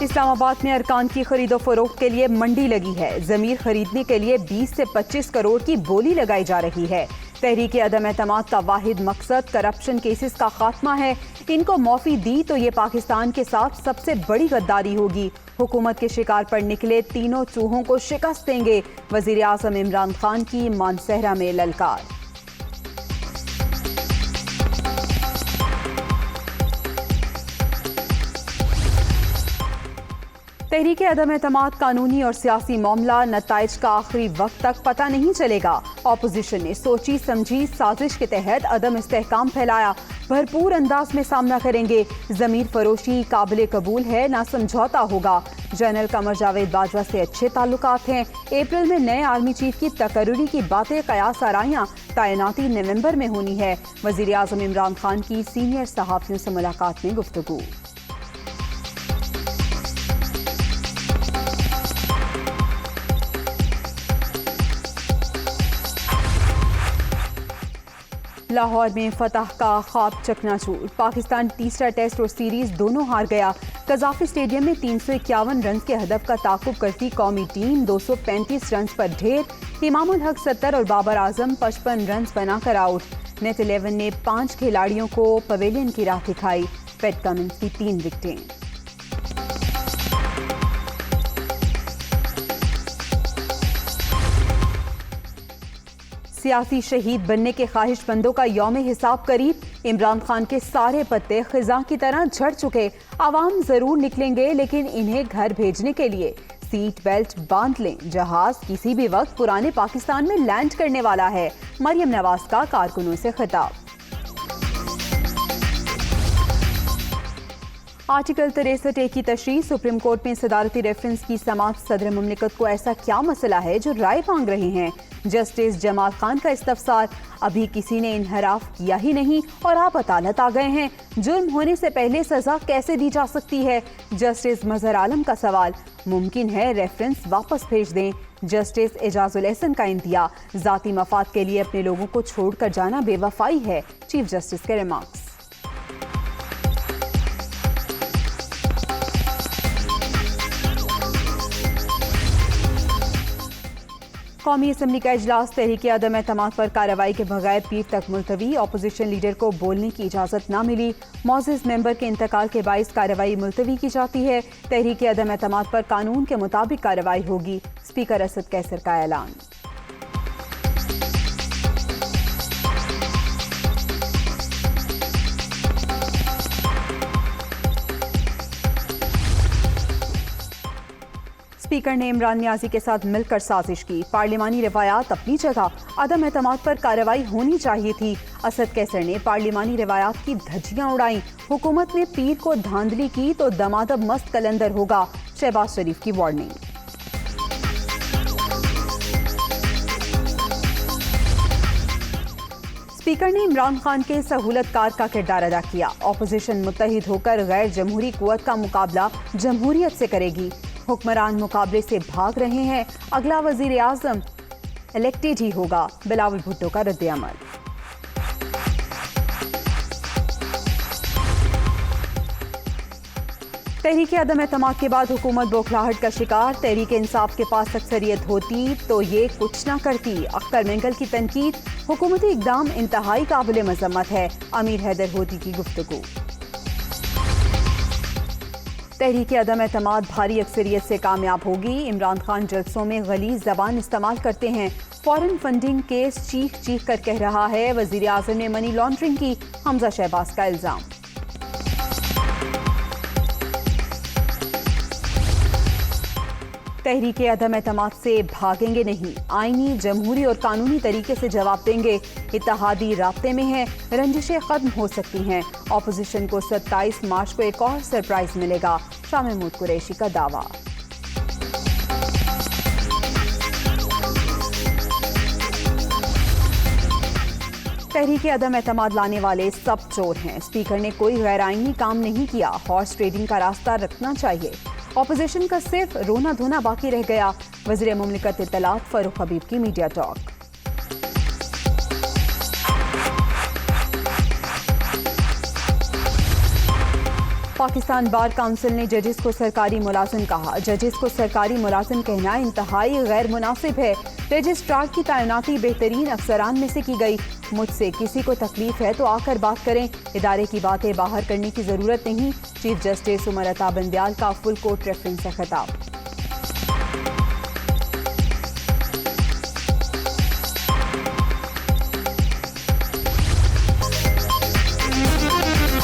इस्लामाबाद में अरकान की खरीदो फरोख्त के लिए मंडी लगी है। ज़मीर खरीदने के लिए 20 से 25 करोड़ की बोली लगाई जा रही है। तहरीक अदम एतमाद का वाहिद मकसद करप्शन केसेस का खात्मा है। इनको माफी दी तो ये पाकिस्तान के साथ सबसे बड़ी गद्दारी होगी। हुकूमत के शिकार पर निकले तीनों चूहों को शिकस्त देंगे। वजीर आज़म इमरान खान की मानसहरा में ललकार। तहरीक अदम एतमाद कानूनी और सियासी मामला, नताइज का आखिरी वक्त तक पता नहीं चलेगा। ऑपोजिशन ने सोची समझी साजिश के तहत अदम इस्तेहकाम फैलाया। भरपूर अंदाज में सामना करेंगे। जमीर फरोशी काबिल कबूल है, ना समझौता होगा। जनरल कमर जावेद बाजवा से अच्छे ताल्लुकात हैं। अप्रैल में नए आर्मी चीफ की तकर्रुरी की बातें कयास आराइयां। तैनाती नवंबर में होनी है। वजीर आज़म इमरान खान की सीनियर सहाफ़ियों से मुलाकात में गुफ्तगू। लाहौर में फतह का ख्वाब चकनाचूर। पाकिस्तान तीसरा टेस्ट और सीरीज दोनों हार गया। कजाफी स्टेडियम में 351 रन के हदफ का ताकुब करती कौमी टीम 235 रन पर ढेर। इमामुल हक 70 और बाबर आजम 55 रन बनाकर आउट। नेट 11 ने 5 खिलाड़ियों को पवेलियन की राह दिखाई। पैट कमिंस की 3 विकेटें। सियासी शहीद बनने के ख्वाहिशमंदों का यौम हिसाब करीब। इमरान खान के सारे पत्ते खिजा की तरह झड़ चुके। आवाम जरूर निकलेंगे, लेकिन इन्हें घर भेजने के लिए सीट बेल्ट बांध लें। जहाज किसी भी वक्त पुराने पाकिस्तान में लैंड करने वाला है। मरियम नवाज का कारकुनों से खिताब। आर्टिकल 63A की तशरीह। सुप्रीम कोर्ट में सदारती रेफरेंस की समाअत। सदर मुमलिकत को ऐसा क्या मसला है जो राय मांग रहे हैं? जस्टिस जमाल खान का इस्तफसार। अभी किसी ने इनहराफ किया ही नहीं और आप अदालत आ गए हैं। जुर्म होने से पहले सजा कैसे दी जा सकती है? जस्टिस मजहर आलम का सवाल। मुमकिन है रेफरेंस वापस भेज दें। जस्टिस एजाजुल एहसन का इंतिया। जाती मफाद के लिए अपने लोगों को छोड़कर जाना बेवफाई है। चीफ जस्टिस के रिमार्क्स। कौमी असम्बली का इजलास। तहरीक अदम एतमाद पर कार्रवाई के बगैर पीर तक मुलतवी। अपोजिशन लीडर को बोलने की इजाज़त न मिली। मौजूद मेंबर के इंतकाल के बाइस कार्रवाई मुलतवी की जाती है। तहरीक अदम एतमाद पर कानून के मुताबिक कार्रवाई होगी। स्पीकर असद कैसर का ऐलान। स्पीकर ने इमरान नियाजी के साथ मिलकर साजिश की। पार्लिमानी रवायात अपनी जगह, अदम एतमाद पर कार्रवाई होनी चाहिए थी। असद कैसर ने पार्लिमानी रवायात की धज्जियां उड़ाई। हुकूमत ने पीर को धांधली की तो दमादम मस्त कलंदर होगा। शहबाज शरीफ की वार्निंग। स्पीकर ने इमरान खान के सहूलतकार का किरदार अदा किया। ऑपोजिशन मुत्तहिद होकर गैर जमहूरी कुव्वत का मुकाबला जमहूरियत से करेगी। हुक्मरान मुकाबले से भाग रहे हैं। अगला वजीर आजम इलेक्टेड ही होगा। बिलावल भुट्टो का रद्द-ए-अमल। तहरीक अदम एतमाद के बाद हुकूमत बौखलाहट का शिकार। तहरीक इंसाफ के पास अक्सरियत होती तो ये कुछ ना करती। अख्तर मेंगल की तनकीद। हुकूमती इकदाम इंतहाई काबिल मजम्मत है। अमीर हैदर होती की गुफ्तगू। तहरीक अदम एतमाद भारी अक्सरियत से कामयाब होगी। इमरान खान जलसों में गलीज जबान इस्तेमाल करते हैं। फॉरेन फंडिंग केस चीख चीख कर कह रहा है। वजीर आज़म ने मनी लॉन्ड्रिंग की। हमजा शहबाज का इल्जाम। तहरीक अदम एतमाद से भागेंगे नहीं। आईनी, जमहूरी और कानूनी तरीके से जवाब देंगे। इत्तेहादी राब्ते में है। रंजिशें खत्म हो सकती हैं। ऑपोजिशन को 27 मार्च को एक और सरप्राइज मिलेगा। शाह महमूद कुरैशी का दावा। तहरीक अदम एतमाद लाने वाले सब चोर हैं। स्पीकर ने कोई गैर आईनी काम नहीं किया। हॉर्स ट्रेडिंग का रास्ता रखना चाहिए। ऑपोजिशन का सिर्फ रोना धोना बाकी रह गया। वज़ीर मुमलिकत इत्तलात फरूख हबीब की media talk. Pakistan bar council ने जजेस को सरकारी मुलाजिम कहा। जजेस को सरकारी मुलाजिम कहना इंतहाई गैर मुनासिब है। रजिस्ट्रार की तैनाती बेहतरीन अफसरान में से की गई। मुझसे किसी को तकलीफ है तो आकर बात करें, इदारे की बातें बाहर करने की जरूरत नहीं। चीफ जस्टिस उमर अता बंदयाल का फुल कोर्ट रेफरेंस से खिताब।